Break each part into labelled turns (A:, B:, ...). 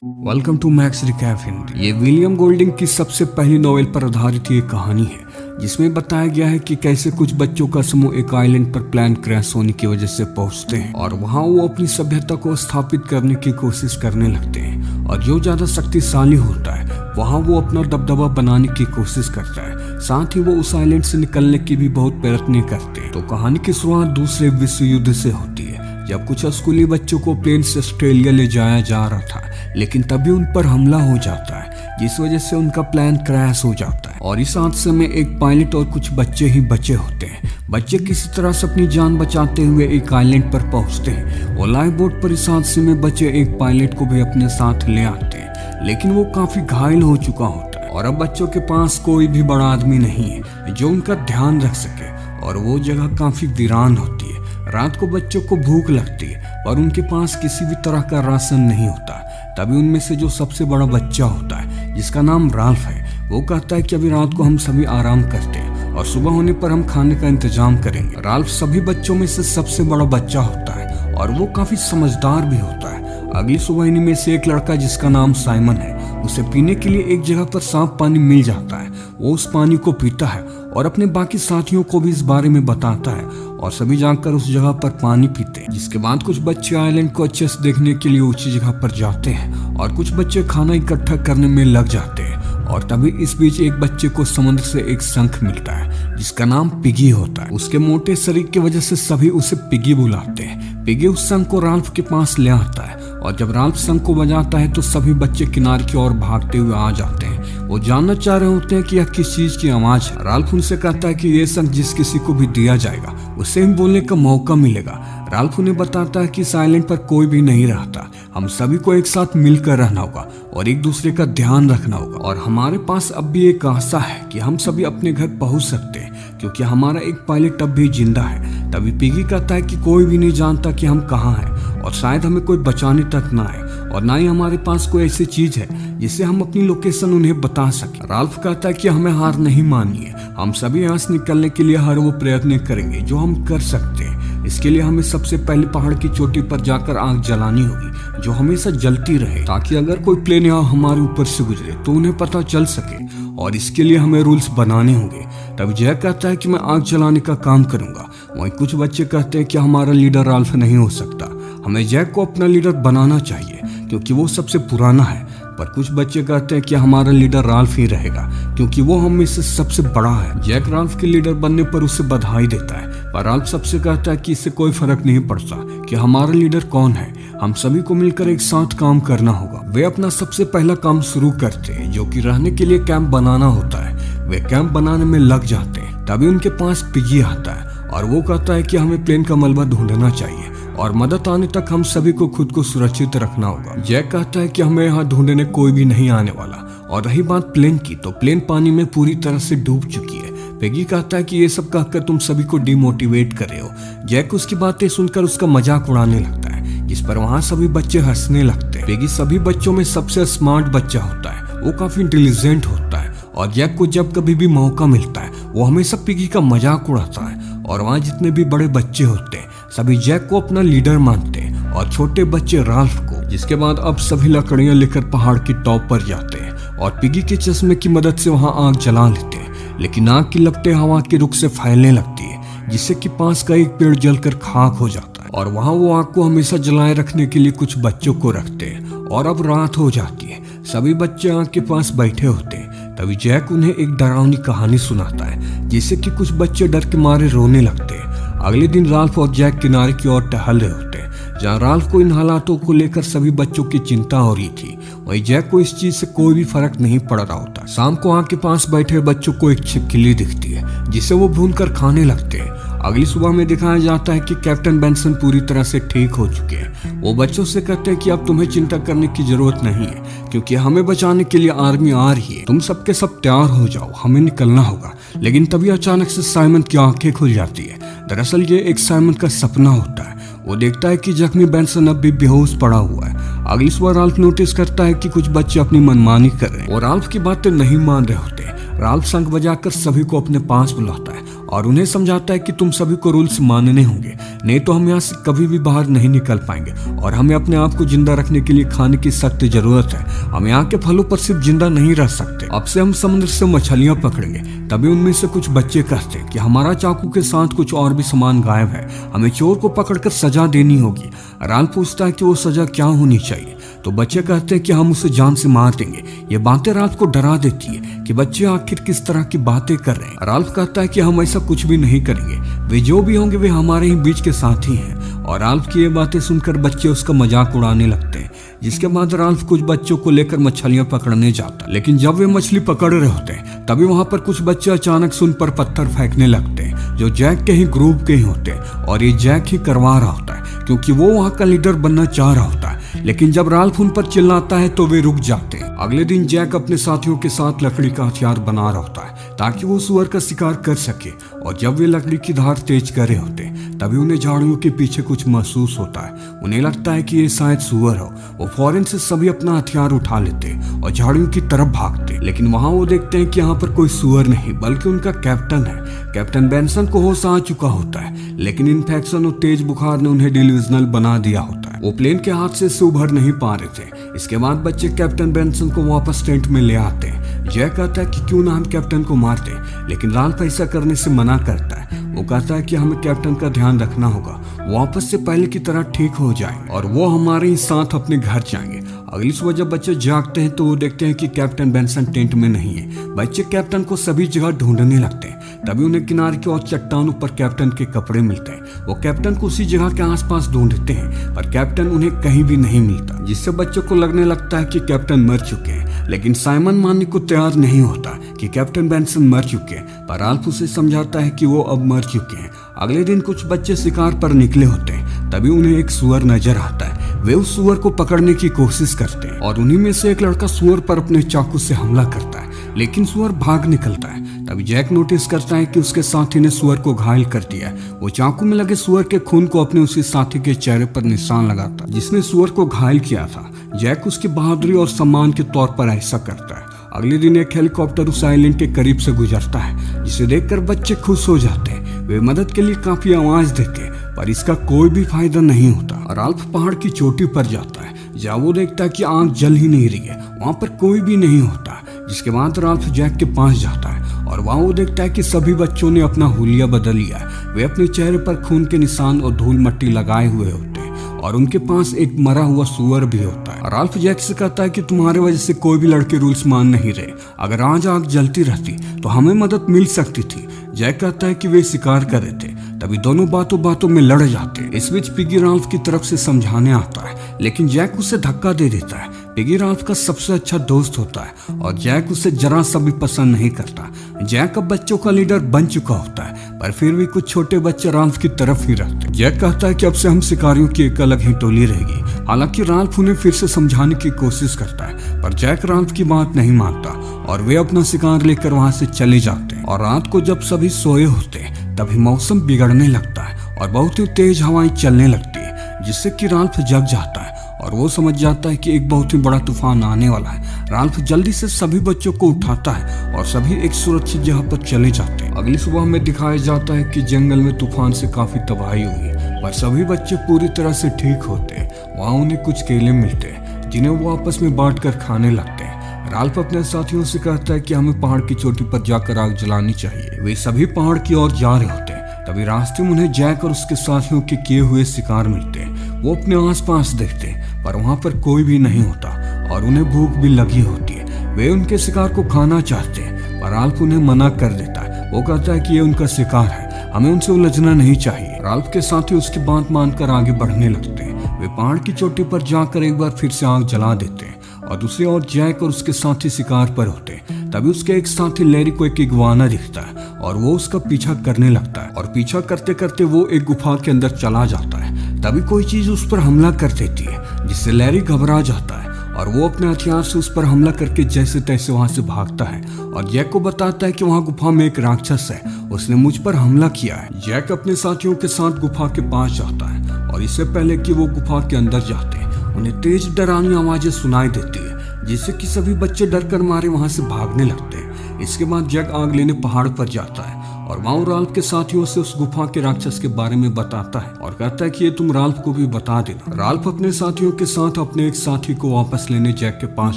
A: Welcome to Max recap Hindi. ये William Golding की सबसे पहली नॉवेल पर आधारित ये कहानी है जिसमें बताया गया है कि कैसे कुछ बच्चों का समूह एक आइलैंड पर प्लेन क्रैश होने की वजह से पहुंचते हैं और वहां वो अपनी सभ्यता को स्थापित करने की कोशिश करने लगते हैं। और जो ज्यादा शक्तिशाली होता है वहां वो अपना दबदबा बनाने की कोशिश करता है। साथ ही वो उस आइलैंड से निकलने की भी बहुत प्रयत्न करते हैं। तो कहानी की शुरुआत दूसरे विश्व युद्ध से होती है जब कुछ स्कूली बच्चों को प्लेन से ऑस्ट्रेलिया ले जाया जा रहा था, लेकिन तभी उन पर हमला हो जाता है जिस वजह से उनका प्लान क्रैश हो जाता है। और इस हादसे में एक पायलट और कुछ बच्चे ही बचे होते हैं। बच्चे किसी तरह से अपनी जान बचाते हुए एक आइलैंड पर पहुंचते हैं और लाइफ बोट पर इस हादसे में बचे एक पायलट को भी अपने साथ ले आते हैं, लेकिन वो काफी घायल हो चुका होता है। और अब बच्चों के पास कोई भी बड़ा आदमी नहीं है जो उनका ध्यान रख सके और वो जगह काफी वीरान होती है। रात को बच्चों को भूख लगती है और उनके पास किसी भी तरह का राशन नहीं होता। तभी उनमें से जो सबसे बड़ा बच्चा होता है जिसका नाम राल्फ है, वो कहता है कि अभी रात को हम सभी आराम करते हैं और सुबह होने पर हम खाने का इंतजाम करेंगे। राल्फ सभी बच्चों में से सबसे बड़ा बच्चा होता है और वो काफी समझदार भी होता है। अगली सुबह इन्हीं में से एक लड़का जिसका नाम साइमन है, उसे पीने के लिए एक जगह पर साफ पानी मिल जाता है। वो उस पानी को पीता है और अपने बाकी साथियों को भी इस बारे में बताता है और सभी जाकर उस जगह पर पानी पीते हैं। जिसके बाद कुछ बच्चे आइलैंड को अच्छे से देखने के लिए ऊंची जगह पर जाते हैं और कुछ बच्चे खाना इकट्ठा करने में लग जाते हैं। और तभी इस बीच एक बच्चे को समुद्र से एक शंख मिलता है जिसका नाम पिगी होता है। उसके मोटे शरीर की वजह से सभी उसे पिगी बुलाते हैं। पिगी उस शंख को राल्फ के पास ले आता है और जब राल्फ शंख को बजाता है तो सभी बच्चे किनारे की ओर भागते हुए आ जाते हैं। वो जानना चाह रहे होते हैं कि यह किस चीज की आवाज है। राल्फ उनसे कहता है कि ये शंख जिस किसी को भी दिया जाएगा उसे ही बोलने का मौका मिलेगा। राल्फ उन्हें बताता है कि इस आइलैंड पर कोई भी नहीं रहता, हम सभी को एक साथ मिलकर रहना होगा और एक दूसरे का ध्यान रखना होगा। और हमारे पास अब भी एक आशा है कि हम सभी अपने घर पहुंच सकते हैं क्योंकि हमारा एक पायलट अब भी जिंदा है। तभी पिगी कहता है कि कोई भी नहीं जानता कि हम कहाँ हैं और शायद हमें कोई बचाने तक ना आए और ना ही हमारे पास कोई ऐसी चीज है जिससे हम अपनी लोकेशन उन्हें बता सके। राल्फ कहता है कि हमें हार नहीं माननी है, हम सभी यहाँ से निकलने के लिए हर वो प्रयत्न करेंगे जो हम कर सकते हैं। इसके लिए हमें सबसे पहले पहाड़ की चोटी पर जाकर आग जलानी होगी जो हमेशा जलती रहे, ताकि अगर कोई प्लेन यहाँ हमारे ऊपर से गुजरे तो उन्हें पता चल सके। और इसके लिए हमें रूल्स बनाने होंगे। तब जैक कहता है कि मैं आग जलाने का काम करूंगा। वहीं कुछ बच्चे कहते हैं कि हमारा लीडर राल्फ नहीं हो सकता, हमें जैक को अपना लीडर बनाना चाहिए क्योंकि वो सबसे पुराना है। पर कुछ बच्चे कहते हैं कि हमारा लीडर राल्फ ही रहेगा क्योंकि वो हम में से सबसे बड़ा है। जैक राल्फ के लीडर बनने पर उसे बधाई देता है, पर राल्फ सबसे कहता है कि इससे कोई फर्क नहीं पड़ता कि हमारा लीडर कौन है, हम सभी को मिलकर एक साथ काम करना होगा। वे अपना सबसे पहला काम शुरू करते हैं जो कि रहने के लिए कैंप बनाना होता है। वे कैंप बनाने में लग जाते हैं। तभी उनके पास पिगी आता है और वो कहता है कि हमें प्लेन का मलबा ढूंढना चाहिए और मदद आने तक हम सभी को खुद को सुरक्षित रखना होगा। जैक कहता है कि हमें यहाँ ढूंढने कोई भी नहीं आने वाला। और रही बात प्लेन की, तो प्लेन पानी में पूरी तरह से डूब चुकी है। पेगी कहता है कि ये सब कहकर तुम सभी को डिमोटिवेट कर रहे हो। जैक उसकी बातें सुनकर उसका मजाक उड़ाने लगता है जिस पर वहाँ सभी बच्चे हंसने लगते हैं। पेगी सभी बच्चों में सबसे स्मार्ट बच्चा होता है, वो काफी इंटेलिजेंट होता है और जैक को जब कभी भी मौका मिलता है वो हमेशा पिगी का मजाक उड़ाता है। और वहाँ जितने भी बड़े बच्चे होते हैं सभी जैक को अपना लीडर मानते हैं और छोटे बच्चे राल्फ को। जिसके बाद अब सभी लकड़ियां लेकर पहाड़ की टॉप पर जाते हैं और पिगी के चश्मे की मदद से वहां आग जला लेते हैं, लेकिन आग की लपटें हवा के रुख से फैलने लगती है जिससे कि पास का एक पेड़ जलकर खाक हो जाता है। और वहां वो आग को हमेशा जलाए रखने के लिए कुछ बच्चों को रखते हैं। और अब रात हो जाती है, सभी बच्चे आग के पास बैठे होते हैं। तभी जैक उन्हें एक डरावनी कहानी सुनाता है जिससे कि कुछ बच्चे डर के मारे रोने लगते हैं। अगले दिन राल्फ और जैक किनारे की ओर टहल रहे होते हैं जहाँ राल्फ को इन हालातों को लेकर सभी बच्चों की चिंता हो रही थी। वहीं जैक को इस चीज से कोई भी फर्क नहीं पड़ रहा होता। शाम को आग के पास बैठे बच्चों को एक छिपकली दिखती है जिसे वो भूनकर खाने लगते हैं। अगली सुबह में दिखाया जाता है कि कैप्टन बेंसन पूरी तरह से ठीक हो चुके हैं। वो बच्चों से कहते हैं कि अब तुम्हें चिंता करने की जरूरत नहीं है क्योंकि हमें बचाने के लिए आर्मी आ रही है, तुम सबके सब तैयार हो जाओ, हमें निकलना होगा। लेकिन तभी अचानक से साइमन की आंखें खुल जाती है। दरअसल ये एक साइमन का सपना होता है। वो देखता है कि जख्मी बेंसन अब भी बेहोश पड़ा हुआ है। अगली सुबह राल्फ नोटिस करता है कि कुछ बच्चे अपनी मनमानी कर रहे हैं और राल्फ की बातें नहीं मान रहे होते। राल्फ शंख बजाकर सभी को अपने पास बुलाता है और उन्हें समझाता है कि तुम सभी को रूल्स मानने होंगे, नहीं तो हम यहाँ से कभी भी बाहर नहीं निकल पाएंगे और हमें अपने आप को जिंदा रखने के लिए खाने की सख्त जरूरत है। हम यहाँ के फलों पर सिर्फ जिंदा नहीं रह सकते। अब से हम समुद्र से मछलियां पकड़ेंगे। तभी उनमें से कुछ बच्चे कहते कि हमारा चाकू के साथ कुछ और भी सामान गायब है, हमें चोर को पकड़कर सजा देनी होगी। राल्फ पूछता है कि वो सजा क्या होनी चाहिए, तो बच्चे कहते हैं कि हम उसे जान से मार देंगे। ये बातें राल्फ को डरा देती है कि बच्चे आखिर किस तरह की बातें कर रहे हैं। राल्फ कहता है कि हम ऐसा कुछ भी नहीं करेंगे, वे जो भी होंगे वे हमारे ही बीच के साथी हैं। और राल्फ की ये बातें सुनकर बच्चे उसका मजाक उड़ाने लगते हैं। जिसके बाद राल्फ कुछ बच्चों को लेकर मछलियां पकड़ने जाता है, लेकिन जब वे मछली पकड़ रहे होते हैं तभी वहां पर कुछ बच्चे अचानक से उन पर पत्थर फेंकने लगते हैं, जो जैक के ही ग्रुप के ही होते हैं। और ये जैक ही करवा रहा होता है क्योंकि वो वहां का लीडर बनना चाह रहा होता है। लेकिन जब राल्फ उन पर चिल्लाता है तो वे रुक जाते हैं। अगले दिन जैक अपने साथियों के साथ लकड़ी का हथियार बना रहा होता है ताकि वो सुअर का शिकार कर सके। और जब वे लकड़ी की धार तेज कर रहे होते हैं तभी उन्हें झाड़ियों के पीछे कुछ महसूस होता है। उन्हें लगता है कि ये शायद सुअर हो। वो फौरन से सभी अपना हथियार उठा लेते और झाड़ियों की तरफ भागते, लेकिन वहां वो देखते हैं कि यहाँ पर कोई सुअर नहीं बल्कि उनका कैप्टन है। कैप्टन बेंसन को होश आ चुका होता है, लेकिन इन्फेक्शन और तेज बुखार ने उन्हें डिल्यूजनल बना दिया होता है। वो प्लेन के हादसे से उभर नहीं पा रहे थे। इसके बाद बच्चे कैप्टन बेंसन को वापस टेंट में ले आते हैं। जैक कहता है कि क्यों ना हम कैप्टन को मार दें, लेकिन राल्फ ऐसा करने से मना करता है। वो कहता है कि हमें कैप्टन का ध्यान रखना होगा, वापस से पहले की तरह ठीक हो जाए और वो हमारे ही साथ अपने घर जाएंगे। अगली सुबह जब बच्चे जागते हैं तो वो देखते हैं कि कैप्टन बेंसन टेंट में नहीं है। बच्चे कैप्टन को सभी जगह ढूंढने लगते हैं। तभी उन्हें किनारे की और चट्टानों पर कैप्टन के कपड़े मिलते हैं। वो कैप्टन को उसी जगह के आसपास ढूंढते हैं, पर कैप्टन उन्हें कहीं भी नहीं मिलता, जिससे बच्चों को लगने लगता है कि कैप्टन मर चुके हैं। लेकिन साइमन मानने को तैयार नहीं होता कि कैप्टन बेंसन मर चुके हैं, पर राल्फ उसे समझाता है कि वो अब मर चुके हैं। अगले दिन कुछ बच्चे शिकार पर निकले होते हैं, तभी उन्हें एक सुअर नजर आता है। वे उस सुअर को पकड़ने की कोशिश करते हैं और उन्हीं में से एक लड़का सुअर पर अपने चाकू से हमला करता है, लेकिन सुअर भाग निकलता है। तभी जैक नोटिस करता है कि उसके साथी ने सुअर को घायल कर दिया है। वो चाकू में लगे सुअर के खून को अपने उसी साथी के चेहरे पर निशान लगाता जिसने सुअर को घायल किया था। जैक उसकी बहादुरी और सम्मान के तौर पर ऐसा करता है। अगले दिन एक हेलीकॉप्टर उस आइलैंड के करीब से गुजरता है, जिसे देखकर बच्चे खुश हो जाते हैं। वे मदद के लिए काफी आवाज देते हैं, पर इसका कोई भी फायदा नहीं होता। राल्फ पहाड़ की चोटी पर जाता है, जहाँ वो देखता है कि आग जल ही नहीं रही है, वहाँ पर कोई भी नहीं होता। जिसके बाद राल्फ जैक के पास जाता है और वहाँ वो देखता है कि सभी बच्चों ने अपना हुलिया बदल लिया है। वे अपने चेहरे पर खून के निशान और धूल मट्टी लगाए हुए होते हैं और उनके पास एक मरा हुआ सुअर भी होता है। राल्फ जैक से कहता है कि तुम्हारे वजह से कोई भी लड़के रूल्स मान नहीं रहे। अगर आज आग जलती रहती तो हमें मदद मिल सकती थी। जैक कहता है कि वे शिकार कर रहे थे। तभी दोनों बातों बातों में लड़ जाते हैं। इस बीच पिगी राल्फ की तरफ से समझाने आता है, लेकिन जैक उसे धक्का दे देता है। पिगी राल्फ का सबसे अच्छा दोस्त होता है और जैक उसे जरा सा भी पसंद नहीं करता। जैक अब बच्चों का लीडर बन चुका होता है, पर फिर भी कुछ छोटे बच्चे राल्फ की तरफ ही रहते। जैक कहता है कि अब से हम शिकारियों की एक अलग ही टोली रहेगी। हालांकि राल्फ उन्हें फिर से समझाने की कोशिश करता है, पर जैक राल्फ की बात नहीं मानता और वे अपना शिकार लेकर वहां से चले जाते हैं। और रात को जब सभी सोए होते हैं तभी मौसम बिगड़ने लगता है और बहुत ही तेज हवाएं चलने लगती है, जिससे कि राल्फ जग जाता है और वो समझ जाता है कि एक बहुत ही बड़ा तूफान आने वाला है। राल्फ जल्दी से सभी बच्चों को उठाता है और सभी एक सुरक्षित जगह पर चले जाते हैं। अगली सुबह हमें दिखाया जाता है कि जंगल में तूफान से काफी तबाही हुई, पर सभी बच्चे पूरी तरह से ठीक होते हैं। वहाँ उन्हें कुछ केले मिलते हैं जिन्हें वो आपस में बांट कर खाने लगते हैं। राल्फ अपने साथियों से कहता है कि हमें पहाड़ की चोटी पर जाकर आग जलानी चाहिए। वे सभी पहाड़ की ओर जा रहे होते हैं। तभी रास्ते में उन्हें जैक और उसके साथियों के किए हुए शिकार मिलते हैं। वो अपने आसपास देखते हैं, पर वहाँ पर कोई भी नहीं होता और उन्हें भूख भी लगी होती है। वे उनके शिकार को खाना चाहते हैं, पर राल्फ उन्हें मना कर देता है। वो कहता है कि ये उनका शिकार है, हमें उनसे उलझना नहीं चाहिए। राल्फ के साथी उसकी बात मानकर आगे बढ़ने लगते हैं। वे पहाड़ की चोटी पर जाकर एक बार फिर से आग जला देते हैं और दूसरी ओर जैक और उसके साथी शिकार पर होते हैं। तभी उसके एक साथी लैरी को एक इग्वाना दिखता है और वो उसका पीछा करने लगता है और पीछा करते करते वो एक गुफा के अंदर चला जाता है। तभी कोई चीज उस पर हमला कर देती है, जिससे लैरी घबरा जाता है और वो अपने हथियार से उस पर हमला करके जैसे तैसे वहां से भागता है और जैक को बताता है कि वहां गुफा में एक राक्षस है, उसने मुझ पर हमला किया है। जैक अपने साथियों के साथ गुफा के पास जाता है और इससे पहले कि वो गुफा के अंदर जाते हैं उन्हें तेज डरावनी आवाजें सुनाई देती है, जिससे कि सभी बच्चे डर कर मारे वहां से भागने लगते हैं। इसके बाद जैक आग लेने पहाड़ पर जाता है और वहाँ राल्फ के साथियों से उस गुफा के राक्षस के बारे में बताता है और कहता है कि ये तुम राल्फ को भी बता देना। राल्फ अपने साथियों के साथ अपने एक साथी को वापस लेने जैक के पास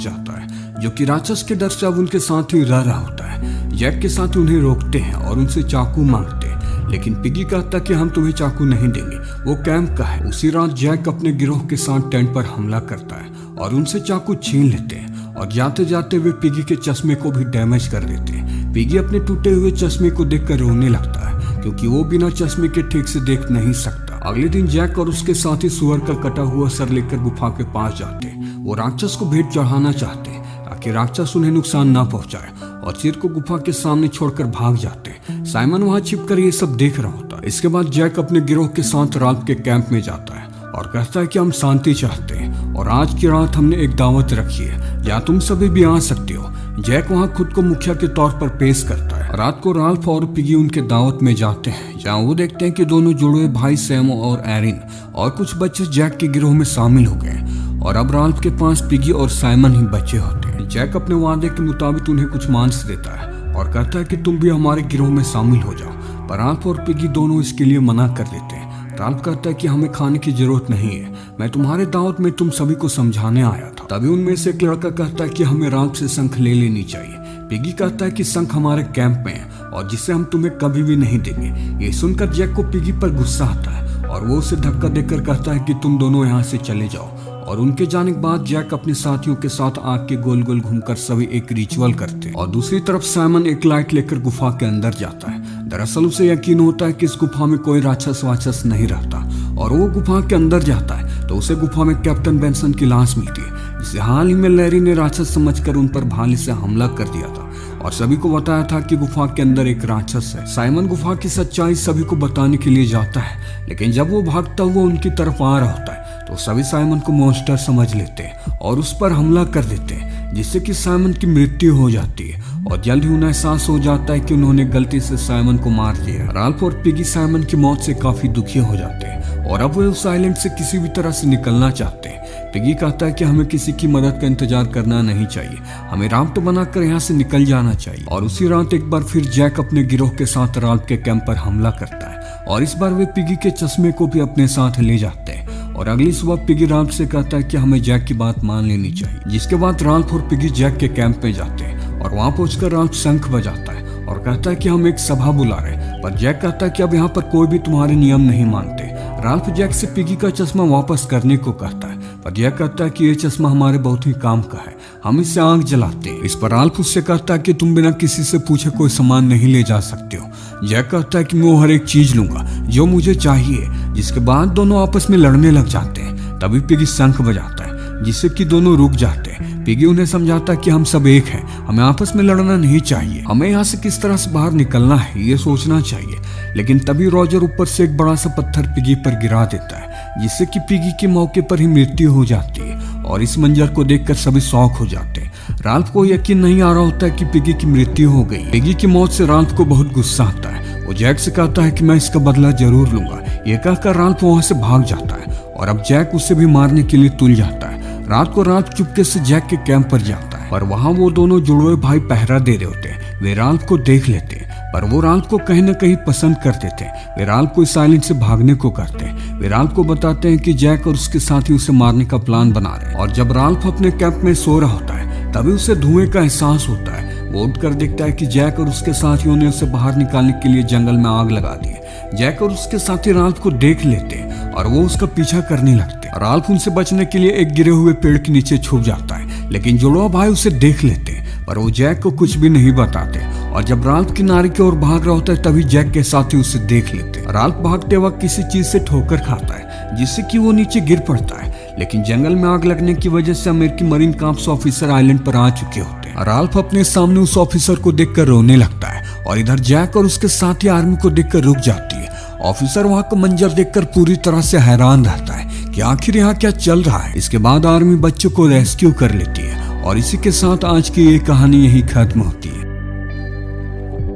A: जाता है, जो कि राक्षस के डर से अब उनके साथ ही रह रहा होता है। जैक के साथ उन्हें रोकते हैं और उनसे चाकू मांगते हैं, लेकिन पिगी कहता है कि हम तुम्हें चाकू नहीं देंगे, वो कैंप का है। उसी रात जैक अपने गिरोह के साथ टेंट पर हमला करता है और उनसे चाकू छीन लेते हैं और जाते जाते वे पिगी के चश्मे को भी डैमेज कर देते हैं। पिगी अपने टूटे हुए चश्मे को देखकर रोने लगता है, क्योंकि वो बिना चश्मे के ठीक से देख नहीं सकता। अगले दिन जैक और उसके साथी सुअर का कटा हुआ सर लेकर गुफा के पास जाते हैं। वो राक्षस को भेंट चढ़ाना चाहते हैं ताकि राक्षस उन्हें नुकसान ना पहुंचाए, और सिर को गुफा के सामने छोड़कर भाग जाते हैं। साइमन वहां छिपकर ये सब देख रहा होता है। इसके बाद जैक अपने गिरोह के साथ राल्फ के कैंप में जाता है और कहता है कि हम शांति चाहते हैं और आज की रात हमने एक दावत रखी है जहाँ तुम सभी भी आ सकते हो। जैक वहाँ खुद को मुखिया के तौर पर पेश करता है। रात को राल्फ और पिगी उनके दावत में जाते हैं, जहाँ वो देखते हैं कि दोनों जुड़े भाई सैमो और एरिन और कुछ बच्चे जैक के गिरोह में शामिल हो गए और अब राल्फ के पास पिगी और साइमन ही बचे होते हैं। जैक अपने वादे के मुताबिक उन्हें कुछ मांस देता है और कहता है कि तुम भी हमारे गिरोह में शामिल हो जाओ, पर राल्फ और पिगी दोनों इसके लिए मना कर देते हैं। राल्फ कहता है कि हमें खाने की जरूरत नहीं है, मैं तुम्हारे दावत में तुम सभी को समझाने आया था। तभी उनमें से एक लड़का कहता है कि हमें राल्फ से शंख ले लेनी चाहिए। पिगी कहता है कि शंख हमारे कैंप में है और जिसे हम तुम्हें कभी भी नहीं देंगे। ये सुनकर जैक को पिगी पर गुस्सा आता है और वो उसे धक्का देकर कहता है कि तुम दोनों यहाँ से चले जाओ। और उनके जाने के बाद जैक अपने साथियों के साथ आग के गोल गोल घूमकर सभी एक रिचुअल करते हैं और दूसरी तरफ साइमन एक लाइट लेकर गुफा के अंदर जाता है। दरअसल उसे यकीन होता है कि इस गुफा में कोई राक्षस वाक्षस नहीं रहता, और वो गुफा के अंदर जाता है तो उसे गुफा में कैप्टन बेंसन की लाश मिलती है, जिसे हाल ही में लैरी ने राक्षस समझकर उन पर भाले से हमला कर दिया था और सभी को बताया था कि गुफा के अंदर एक राक्षस है। साइमन गुफा की सच्चाई सभी को बताने के लिए जाता है, लेकिन जब वो भागता हुआ उनकी तरफ आ रहा होता है तो सभी साइमन को मॉन्स्टर समझ लेते हैं और उस पर हमला कर देते हैं, जिससे कि साइमन की मृत्यु हो जाती है और जल्द ही उन्हें एहसास हो जाता है कि उन्होंने गलती से साइमन को मार दिया। राल्फ और पिगी साइमन की मौत से काफी दुखी हो जाते हैं और अब वे उस आइलैंड से किसी भी तरह से निकलना चाहते हैं। पिगी कहता है कि हमें किसी की मदद का इंतजार करना नहीं चाहिए, हमें राफ्ट बनाकर यहाँ से निकल जाना चाहिए। और उसी रात एक बार फिर जैक अपने गिरोह के साथ राल्फ के कैंप पर हमला करता है और इस बार वे पिगी के चश्मे को भी अपने साथ ले जाते हैं। और अगली सुबह पिगी राल्फ से कहता है कि हमें जैक की बात मान लेनी चाहिए, जिसके बाद राल्फ और पिगी जैक के कैंप में जाते हैं और वहां पहुंचकर राल्फ शंख बजाता है और कहता है कि हम एक सभा बुला रहे हैं, पर जैक कहता है कि अब यहाँ पर कोई भी तुम्हारे नियम नहीं मानते। राल्फ जैक से पिगी का चश्मा वापस करने को कहता है, पर जैक कहता है कि ये चश्मा हमारे बहुत ही काम का है, हम इससे आग जलाते हैं। इस पर राल्फ उससे कहता है कि तुम बिना किसी से पूछे कोई सामान नहीं ले जा सकते हो। जैक कहता है कि मैं हर एक चीज लूंगा जो मुझे चाहिए, जिसके बाद दोनों आपस में लड़ने लग जाते हैं। तभी पिगी शंख बजाता है, जिससे कि दोनों रुक जाते हैं। पिगी उन्हें समझाता है कि हम सब एक हैं, हमें आपस में लड़ना नहीं चाहिए, हमें यहाँ से किस तरह से बाहर निकलना है ये सोचना चाहिए। लेकिन तभी रॉजर ऊपर से एक बड़ा सा पत्थर पिगी पर गिरा देता है, जिससे कि पिगी के मौके पर ही मृत्यु हो जाती है और इस मंजर को देखकर सभी शॉक हो जाते हैं। राल्फ को यकीन नहीं आ रहा होता है कि पिगी की मृत्यु हो गई। पिगी की मौत से राल्फ को बहुत गुस्सा आता है। वो जैक से कहता है कि मैं इसका बदला जरूर लूंगा। ये कहकर राल्फ वहां से भाग जाता है और अब जैक उसे भी मारने के लिए तुल जाता है। रात को राल्फ चुपके से जैक के कैंप पर जाता है, पर वहाँ वो दोनों जुड़वे भाई पहरा दे रहे होते हैं। वे राल्फ को देख लेते हैं, पर वो राल्फ को कहीं न कहीं पसंद करते थे। वे राल्फ को इस आइलैंड से भागने को करते हैं। वे राल्फ को बताते हैं कि जैक और उसके साथी उसे मारने का प्लान बना रहे हैं। और जब राल्फ अपने कैंप में सो रहा होता है तभी उसे धुएं का एहसास होता है। वो उठकर देखता है कि जैक और उसके साथियों ने उसे बाहर निकालने के लिए जंगल में आग लगा दी है। जैक और उसके साथी राल्फ को देख लेते हैं और वो उसका पीछा करने लगते हैं। राल्फ उनसे बचने के लिए एक गिरे हुए पेड़ के नीचे छुप जाता है, लेकिन जुड़वा भाई उसे देख लेते हैं, पर वो जैक को कुछ भी नहीं बताते। और जब राल्फ किनारे की ओर भाग रहा होता है तभी जैक के साथी उसे देख लेते हैं। राल्फ भागते वक्त किसी चीज से ठोकर खाता है, जिससे कि वो नीचे गिर पड़ता है, लेकिन जंगल में आग लगने की वजह से अमेरिकी मरीन कॉर्प्स ऑफिसर आइलैंड पर आ चुके होते हैं। राल्फ अपने सामने उस ऑफिसर को देखकर रोने लगता है और इधर जैक और उसके साथी आर्मी को देखकर रुक जाती है। ऑफिसर वहाँ का मंजर देखकर पूरी तरह से हैरान रहता है कि आखिर यहाँ क्या चल रहा है। इसके बाद आर्मी बच्चों को रेस्क्यू कर लेती है और इसी के साथ आज की ये कहानी यही खत्म होती है।